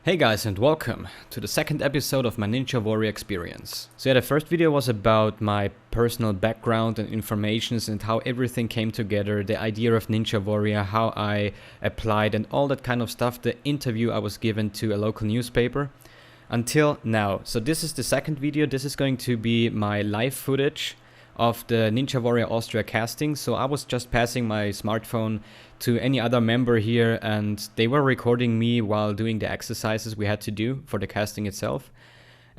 Hey guys, and welcome to the second episode of my Ninja Warrior experience. So yeah, the first video was about my personal background and informations and how everything came together, the idea of Ninja Warrior, how I applied and all that kind of stuff, the interview I was given to a local newspaper until now. So this is the second video. This is going to be my live footage of the Ninja Warrior Austria casting. So I was just passing my smartphone to any other member here and they were recording me while doing the exercises we had to do for the casting itself.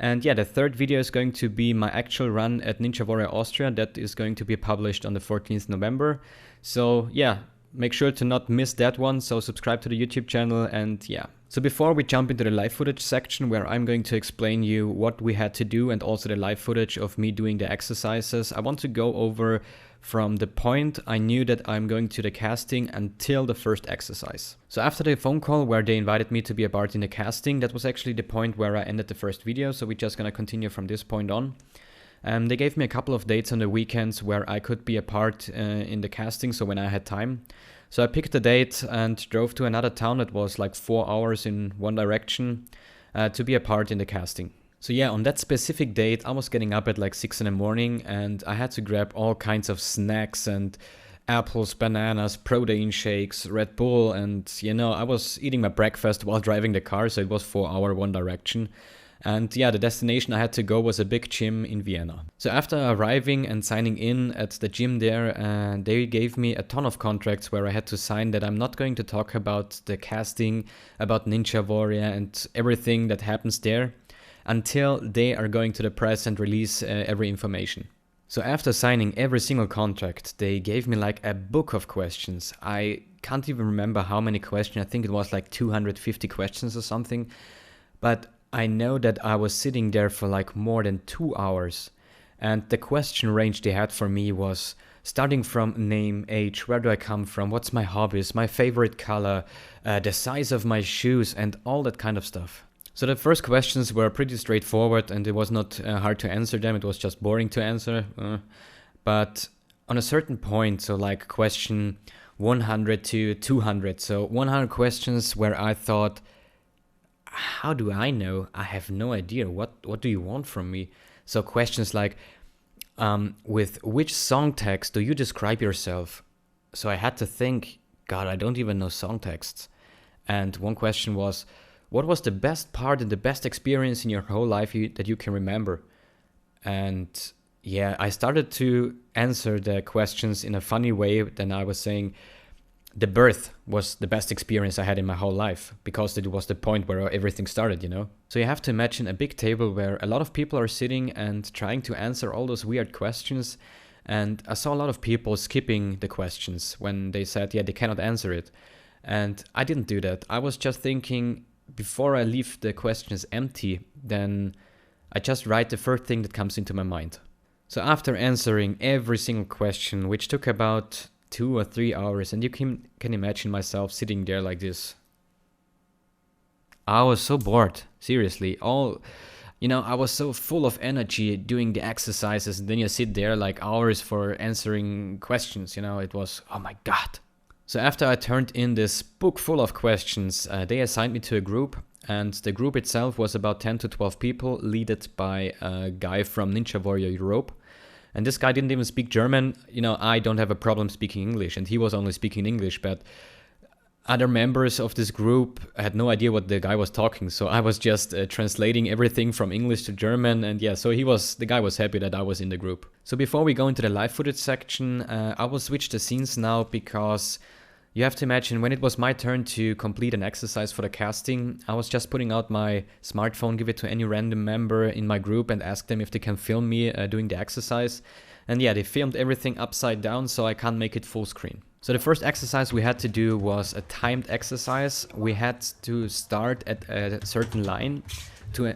And yeah, the third video is going to be my actual run at Ninja Warrior Austria. That is going to be published on the 14th November. So yeah, make sure to not miss that one. So subscribe to the YouTube channel and yeah. So before we jump into the live footage section where I'm going to explain you what we had to do and also the live footage of me doing the exercises, I want to go over from the point I knew that I'm going to the casting until the first exercise. So after the phone call where they invited me to be a part in the casting, that was actually the point where I ended the first video. So we're just gonna continue from this point on. They gave me a couple of dates on the weekends where I could be a part in the casting, so when I had time. So I picked a date and drove to another town that was like 4 hours in one direction to be a part in the casting. So yeah, on that specific date, I was getting up at like 6 in the morning and I had to grab all kinds of snacks and apples, bananas, protein shakes, Red Bull, and you know, I was eating my breakfast while driving the car, so it was 4 hour one direction. And yeah, the destination I had to go was a big gym in Vienna. So after arriving and signing in at the gym there, they gave me a ton of contracts where I had to sign that I'm not going to talk about the casting, about Ninja Warrior and everything that happens there until they are going to the press and release every information. So after signing every single contract, they gave me like a book of questions. I can't even remember how many questions. I think it was like 250 questions or something. But I know that I was sitting there for like more than 2 hours. And the question range they had for me was starting from name, age, where do I come from, what's my hobbies, my favorite color, the size of my shoes, and all that kind of stuff. So the first questions were pretty straightforward and it was not hard to answer them. It was just boring to answer. But on a certain point, so like question 100 to 200, so 100 questions where I thought, how do I know? I have no idea. What do you want from me? So questions like, with which song text do you describe yourself? So I had to think, God, I don't even know song texts. And one question was, what was the best part and the best experience in your whole life that you can remember? And yeah, I started to answer the questions in a funny way. Then I was saying the birth was the best experience I had in my whole life because it was the point where everything started, you know? So you have to imagine a big table where a lot of people are sitting and trying to answer all those weird questions. And I saw a lot of people skipping the questions when they said, yeah, they cannot answer it. And I didn't do that. I was just thinking, before I leave the questions empty, then I just write the first thing that comes into my mind. So after answering every single question, which took about 2 or 3 hours, and you can imagine myself sitting there like this. I was so bored, seriously. I was so full of energy doing the exercises, and then you sit there like hours for answering questions, it was, oh my God. So after I turned in this book full of questions, they assigned me to a group, and the group itself was about 10 to 12 people, led by a guy from Ninja Warrior Europe. And this guy didn't even speak German. I don't have a problem speaking English, and he was only speaking English, but other members of this group had no idea what the guy was talking. So I was just translating everything from English to German. And yeah, so the guy was happy that I was in the group. So before we go into the live footage section, I will switch the scenes now because you have to imagine when it was my turn to complete an exercise for the casting, I was just putting out my smartphone, give it to any random member in my group and ask them if they can film me doing the exercise. And yeah, they filmed everything upside down so I can't make it full screen. So the first exercise we had to do was a timed exercise. We had to start at a certain line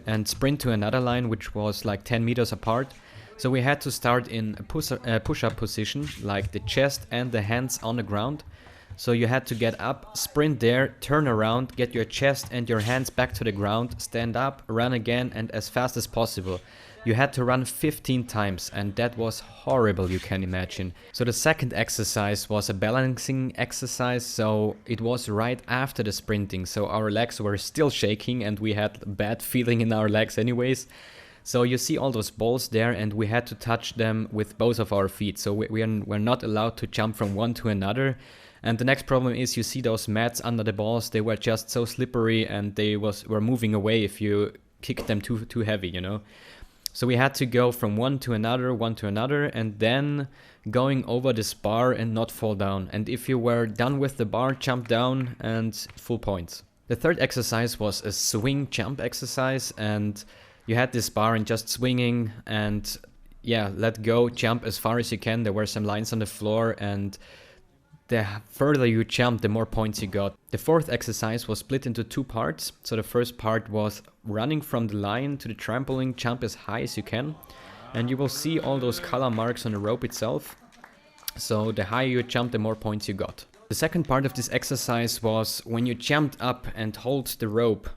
and sprint to another line, which was like 10 meters apart. So we had to start in a push-up position, like the chest and the hands on the ground. So you had to get up, sprint there, turn around, get your chest and your hands back to the ground, stand up, run again, and as fast as possible. You had to run 15 times, and that was horrible, you can imagine. So the second exercise was a balancing exercise, so it was right after the sprinting, so our legs were still shaking and we had bad feeling in our legs anyways. So you see all those balls there, and we had to touch them with both of our feet, so we're not allowed to jump from one to another. And the next problem is, you see those mats under the balls, they were just so slippery and they were moving away if you kicked them too heavy, you know. So we had to go from one to another, and then going over this bar and not fall down. And if you were done with the bar, jump down and full points. The third exercise was a swing jump exercise, and you had this bar and just swinging and yeah, let go, jump as far as you can. There were some lines on the floor, and the further you jumped, the more points you got. The fourth exercise was split into two parts. So the first part was running from the line to the trampoline, jump as high as you can. And you will see all those color marks on the rope itself. So the higher you jump, the more points you got. The second part of this exercise was when you jumped up and hold the rope.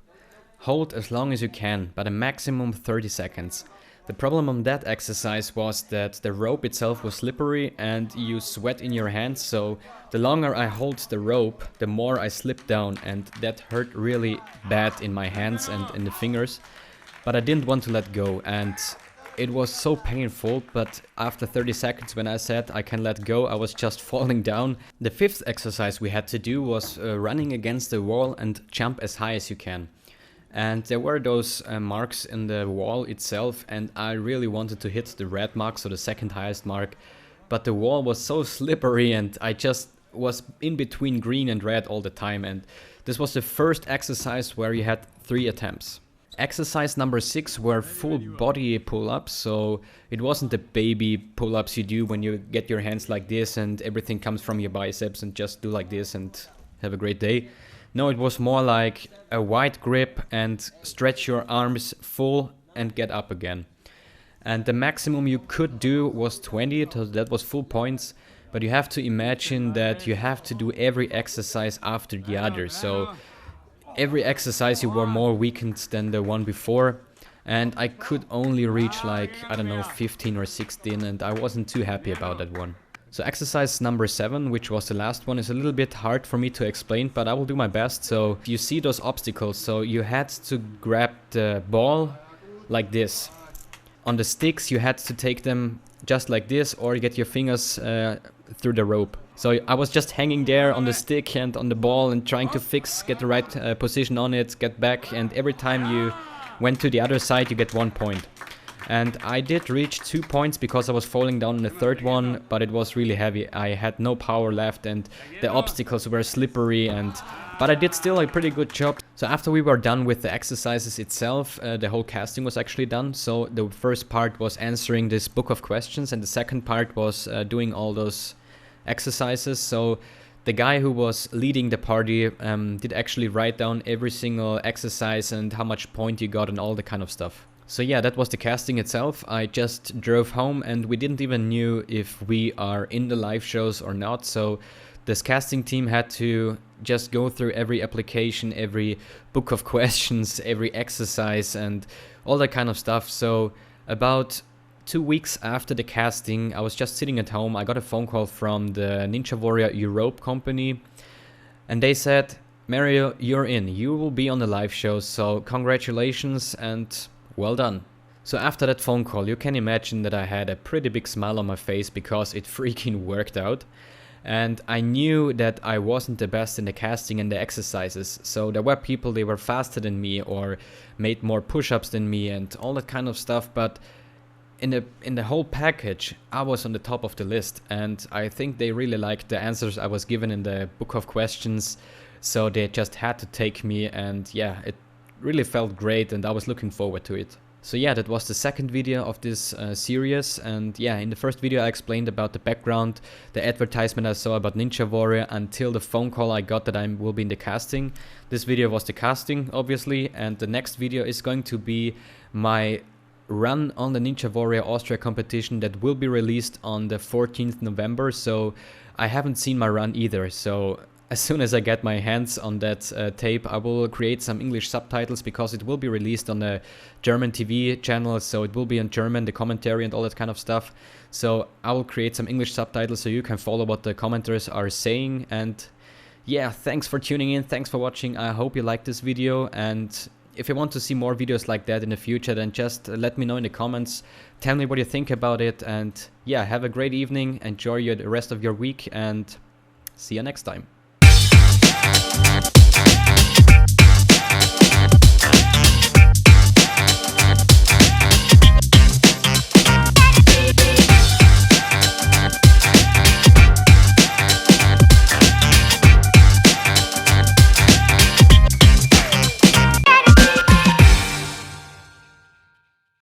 Hold as long as you can, but a maximum 30 seconds. The problem on that exercise was that the rope itself was slippery and you sweat in your hands, so the longer I hold the rope, the more I slip down, and that hurt really bad in my hands and in the fingers. But I didn't want to let go, and it was so painful, but after 30 seconds when I said I can let go, I was just falling down. The fifth exercise we had to do was running against the wall and jump as high as you can. And there were those marks in the wall itself, and I really wanted to hit the red mark, so the second highest mark. But the wall was so slippery and I just was in between green and red all the time. And this was the first exercise where you had 3 attempts. Exercise number 6 were full body pull-ups, so it wasn't the baby pull-ups you do when you get your hands like this and everything comes from your biceps and just do like this and have a great day. No, it was more like a wide grip and stretch your arms full and get up again. And the maximum you could do was 20, so that was full points. But you have to imagine that you have to do every exercise after the other. So every exercise you were more weakened than the one before. And I could only reach like, I don't know, 15 or 16, and I wasn't too happy about that one. So exercise number 7, which was the last one, is a little bit hard for me to explain, but I will do my best. So you see those obstacles, so you had to grab the ball like this. On the sticks you had to take them just like this, or get your fingers through the rope. So I was just hanging there on the stick and on the ball and trying to get the right position on it, get back, and every time you went to the other side you get 1 point. And I did reach 2 points because I was falling down in the third one, but it was really heavy. I had no power left and the obstacles were slippery, but I did still a pretty good job. So after we were done with the exercises itself, the whole casting was actually done. So the first part was answering this book of questions, and the second part was doing all those exercises. So the guy who was leading the party did actually write down every single exercise and how much point you got and all the kind of stuff. So yeah, that was the casting itself. I just drove home and we didn't even knew if we are in the live shows or not. So this casting team had to just go through every application, every book of questions, every exercise and all that kind of stuff. So about 2 weeks after the casting, I was just sitting at home. I got a phone call from the Ninja Warrior Europe company, and they said, Mario, you're in. You will be on the live shows, so congratulations and well done. So after that phone call, you can imagine that I had a pretty big smile on my face because it freaking worked out. And I knew that I wasn't the best in the casting and the exercises. So there were people, they were faster than me or made more push-ups than me and all that kind of stuff. But in the whole package, I was on the top of the list. And I think they really liked the answers I was given in the book of questions. So they just had to take me, and yeah, it really felt great and I was looking forward to it. So yeah, that was the second video of this series, and yeah, in the first video I explained about the background, the advertisement I saw about Ninja Warrior until the phone call I got that I will be in the casting. This video was the casting, obviously, and the next video is going to be my run on the Ninja Warrior Austria Competition that will be released on the 14th November, so I haven't seen my run either, so as soon as I get my hands on that tape, I will create some English subtitles, because it will be released on a German TV channel, so it will be in German, the commentary and all that kind of stuff. So I will create some English subtitles so you can follow what the commenters are saying. And yeah, thanks for tuning in, thanks for watching. I hope you liked this video, and if you want to see more videos like that in the future, then just let me know in the comments. Tell me what you think about it, and yeah, have a great evening, enjoy the rest of your week, and see you next time.